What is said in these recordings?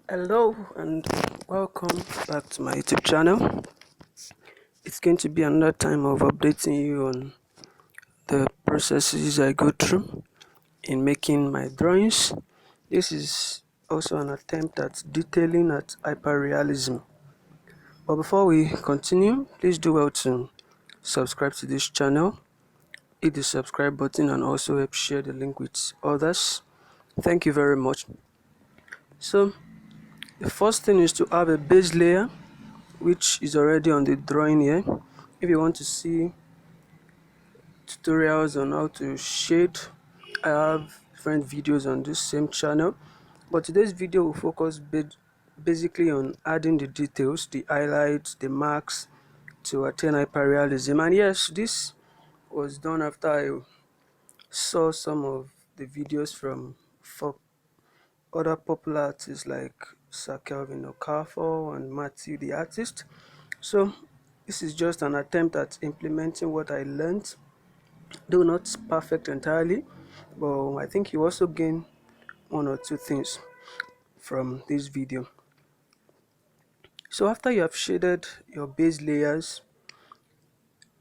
Hello and welcome back to my YouTube channel. It's going to be another time of updating you on the processes I go through in making my drawings. This is also an attempt at detailing at hyperrealism. But before we continue, please do well to subscribe to this channel, hit the subscribe button and also help share the link with others. Thank you very much. So the first thing is to have a base layer which is already on the drawing here. If you want to see tutorials on how to shade, I have different videos on this same channel, but today's video will focus basically on adding the details, the highlights, the marks to attain hyperrealism. And yes, this was done after I saw some of the videos from other popular artists like Sir Kelvin Okafor and Matthew the artist. So this is just an attempt at implementing what I learned, though not perfect entirely, but I think you also gain one or two things from this video. So after you have shaded your base layers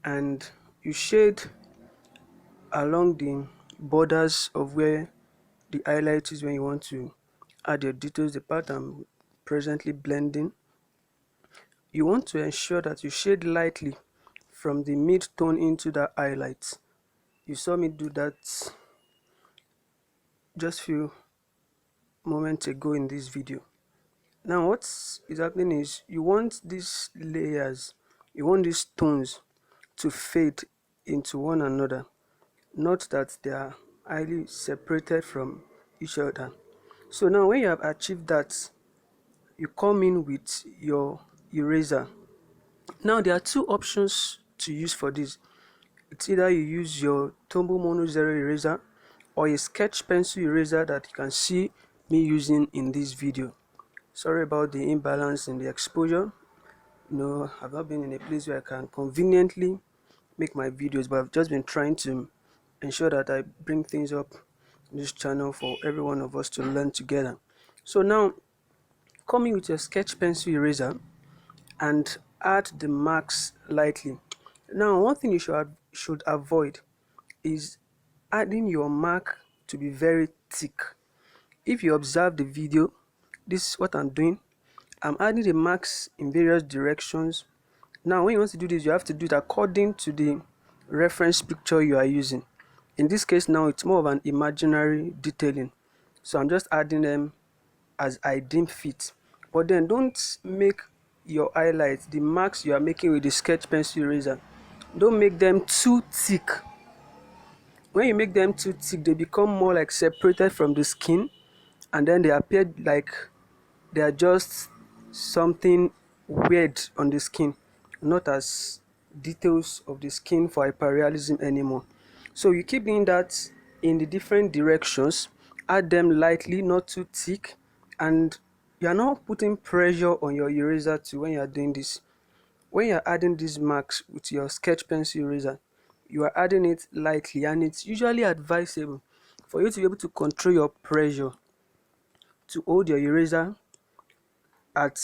and you shade along the borders of where the highlight is when you want to add your details, the part I'm presently blending, you want to ensure that you shade lightly from the mid-tone into the highlights. You saw me do that just few moments ago in this video. Now what is happening is you want these layers, you want these tones to fade into one another, not that they are highly separated from each other. So now when you have achieved that, you come in with your eraser. Now there are two options to use for this. It's either you use your Tombow Mono Zero eraser or a sketch pencil eraser that you can see me using in this video. Sorry about the imbalance in the exposure. I've not been in a place where I can conveniently make my videos, but I've just been trying to ensure that I bring things up on this channel for every one of us to learn together. So now, coming with your sketch pencil eraser and add the marks lightly. Now, one thing you should avoid is adding your mark to be very thick. If you observe the video, this is what I'm doing. I'm adding the marks in various directions. Now when you want to do this, you have to do it according to the reference picture you are using. In this case now, it's more of an imaginary detailing, so I'm just adding them as I deem fit. But then don't make your highlights, the marks you are making with the sketch pencil eraser, don't make them too thick. When you make them too thick, they become more like separated from the skin, and then they appear like they are just something weird on the skin, not as details of the skin for hyperrealism anymore. So you keep doing that in the different directions, add them lightly, not too thick, and you are not putting pressure on your eraser too when you are doing this. When you are adding these marks with your sketch pencil eraser, you are adding it lightly, and it's usually advisable for you to be able to control your pressure to hold your eraser at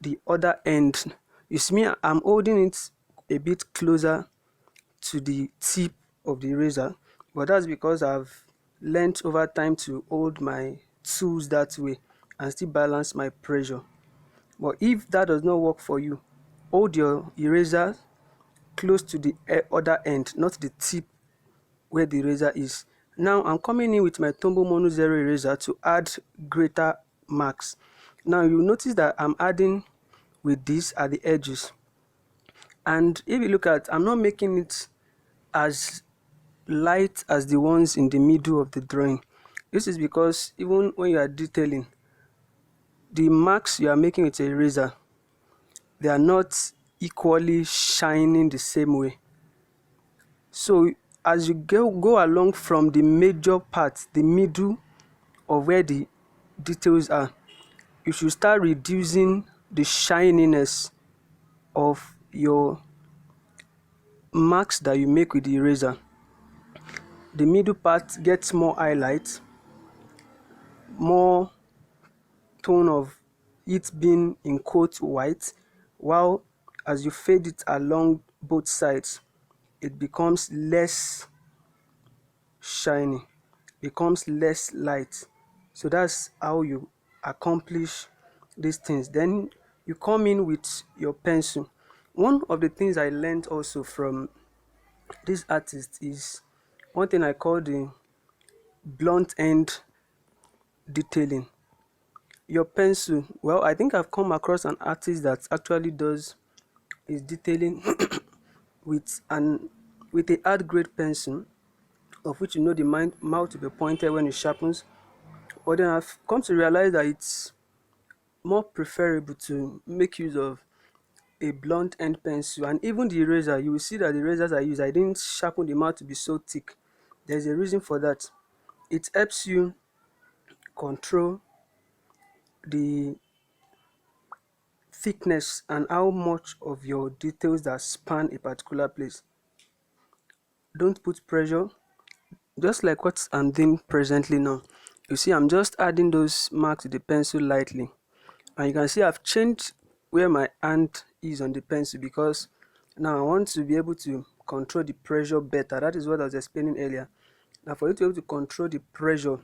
the other end. You see me, I'm holding it a bit closer to the tip of the eraser, but that's because I've learned over time to hold my tools that way and still balance my pressure. But if that does not work for you, hold your eraser close to the other end, not the tip where the eraser is. Now I'm coming in with my Tombow Mono Zero eraser to add greater marks. Now you notice that I'm adding with this at the edges, and if you look at, I'm not making it as light as the ones in the middle of the drawing. This is because even when you are detailing, the marks you are making with a eraser, they are not equally shining the same way. So as you go along from the major part, the middle of where the details are, you should start reducing the shininess of your marks that you make with the eraser. The middle part gets more highlight, more tone of it being in quote white, while as you fade it along both sides, it becomes less shiny, becomes less light. So that's how you accomplish these things. Then you come in with your pencil. One of the things I learned also from this artist is one thing I call the blunt end detailing. Your pencil, well, I think I've come across an artist that actually does his detailing with an with a hard grade pencil, of which you know the mouth to be pointed when it sharpens. But then I've come to realize that it's more preferable to make use of a blunt end pencil. And even the eraser, you will see that the erasers I use, I didn't sharpen the mouth to be so thick. There's a reason for that. It helps you control the thickness and how much of your details that span a particular place. Don't put pressure, just like what I'm doing presently now. You see, I'm just adding those marks to the pencil lightly, and you can see I've changed where my hand is on the pencil because now I want to be able to control the pressure better. That is what I was explaining earlier. Now for you to be able to control the pressure,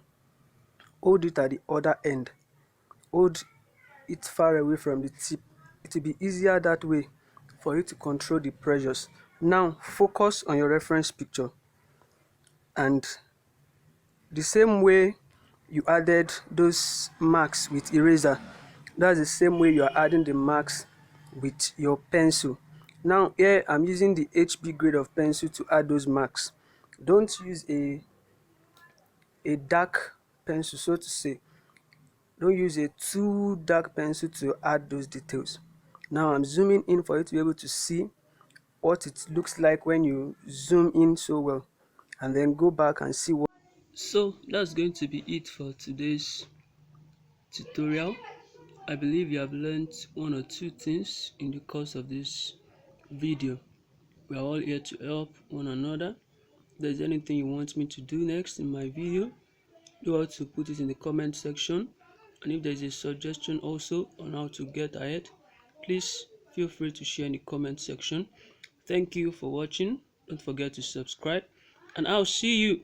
hold it at the other end, hold it far away from the tip. It will be easier that way for you to control the pressures. Now focus on your reference picture, and the same way you added those marks with eraser, that's the same way you are adding the marks with your pencil. Now here I'm using the HB grade of pencil to add those marks. Don't use a dark pencil, so to say. Don't use a too dark pencil to add those details. Now I'm zooming in for you to be able to see what it looks like when you zoom in so well, and then go back and see what. So that's going to be it for today's tutorial. I believe you have learned one or two things in the course of this video. We are all here to help one another. If there's anything you want me to do next in my video, do also put it in the comment section. And if there's a suggestion also on how to get ahead, please feel free to share in the comment section. Thank you for watching. Don't forget to subscribe, and I'll see you